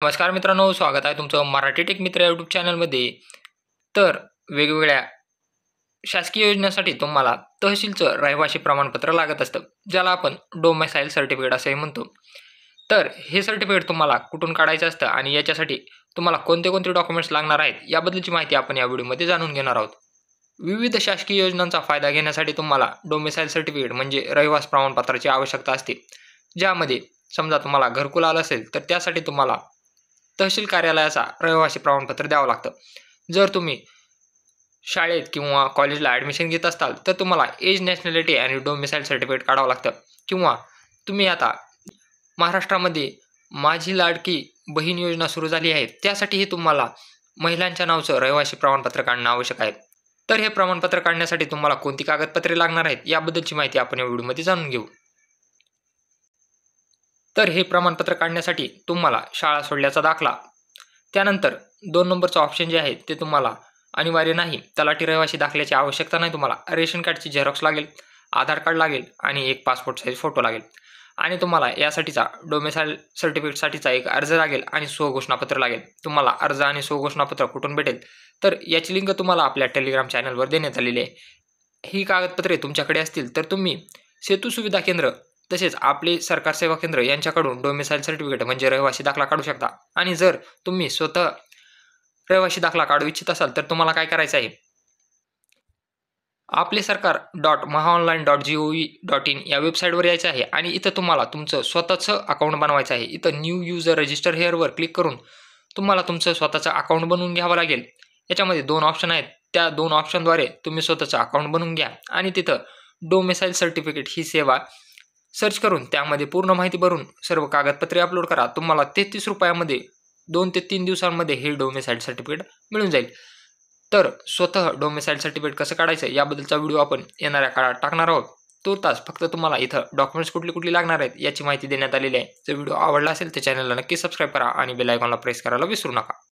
नमस्कार मित्रांनो, स्वागत आहे तुमचं मराठी टेक मित्र यूट्यूब चॅनलमध्ये. तर वेगवेगळ्या शासकीय योजनेसाठी तुम्हाला तहसीलचं रहिवासी प्रमाणपत्र लागत असतं, ज्याला आपण डोमेसाईल सर्टिफिकेट असंही म्हणतो. तर हे सर्टिफिकेट तुम्हाला कुठून काढायचं असतं आणि याच्यासाठी तुम्हाला कोणते कोणते डॉक्युमेंट्स लागणार आहेत याबद्दलची माहिती आपण या व्हिडिओमध्ये जाणून घेणार आहोत. विविध शासकीय योजनांचा फायदा घेण्यासाठी तुम्हाला डोमेसाईल सर्टिफिकेट म्हणजे रहिवास प्रमाणपत्राची आवश्यकता असते, ज्यामध्ये समजा तुम्हाला घरकुल आलं असेल तर त्यासाठी तुम्हाला तहसील कार्यालयाचा रहिवासी प्रमाणपत्र द्यावं लागतं. जर तुम्ही शाळेत किंवा कॉलेजला ॲडमिशन घेत असाल तर तुम्हाला एज, नॅशनॅलिटी आणि डोमिसाईल सर्टिफिकेट काढावं लागतं. किंवा तुम्ही आता महाराष्ट्रामध्ये माझी लाडकी बहीण योजना सुरू झाली आहे, त्यासाठीही तुम्हाला महिलांच्या नावाचं रहिवासी प्रमाणपत्र काढणं आवश्यक आहे. तर हे प्रमाणपत्र काढण्यासाठी तुम्हाला कोणती कागदपत्रे लागणार आहेत याबद्दलची माहिती आपण या व्हिडिओमध्ये जाणून घेऊ. तर हे प्रमाणपत्र काढण्यासाठी तुम्हाला शाळा सोडल्याचा दाखला, त्यानंतर 2 नंबरचं ऑप्शन जे आहे ते तुम्हाला अनिवार्य नाही. तलाठी रहिवासी दाखल्याची आवश्यकता नाही तुम्हाला. रेशन कार्डची झेरॉक्स लागेल, आधार कार्ड लागेल आणि एक पासपोर्ट साईज फोटो लागेल. आणि तुम्हाला यासाठीचा डोमेसाईल सर्टिफिकेटसाठीचा एक अर्ज लागेल आणि स्वघोषणापत्र लागेल. तुम्हाला अर्ज आणि स्वघोषणापत्र कुठून भेटेल तर याची लिंक तुम्हाला आपल्या टेलिग्राम चॅनलवर देण्यात आलेली आहे. ही कागदपत्रे तुमच्याकडे असतील तर तुम्ही सेतू सुविधा केंद्र तसेच आपले सरकार सेवा केंद्र यांच्याकडून डोमेसाईल सर्टिफिकेट म्हणजे रहिवासी दाखला काढू शकता. आणि जर तुम्ही स्वतः रहिवासी दाखला काढू इच्छित असाल तर तुम्हाला काय करायचं आहे, आपले सरकार .mahaonline.gov.in या वेबसाईटवर यायचं आहे आणि इथं तुम्हाला तुमचं स्वतःचं अकाउंट बनवायचं आहे. इथं न्यू युजर रजिस्टर हेअरवर क्लिक करून तुम्हाला तुमचं स्वतःचं अकाउंट बनवून घ्यावं लागेल. याच्यामध्ये 2 ऑप्शन आहेत, त्या 2 ऑप्शनद्वारे तुम्ही स्वतःचं अकाउंट बनवून घ्या आणि तिथं डोमेसाईल सर्टिफिकेट ही सेवा सर्च करून त्यामध्ये पूर्ण माहिती भरून सर्व कागदपत्रे अपलोड करा. तुम्हाला ₹33 2 ते 3 दिवसांमध्ये हे डोमेसाईल सर्टिफिकेट मिळून जाईल. तर स्वतः डोमेसाईल सर्टिफिकेट कसं काढायचं याबद्दलचा व्हिडिओ आपण येणाऱ्या काळात टाकणार आहोत. तूर्तास फक्त तुम्हाला इथं डॉक्युमेंट्स कुठली लागणार आहेत याची माहिती देण्यात आलेली आहे. जर व्हिडिओ आवडला असेल तर चॅनलला नक्की सबस्क्राईब करा आणि बेल आयकॉनला प्रेस करायला विसरू नका.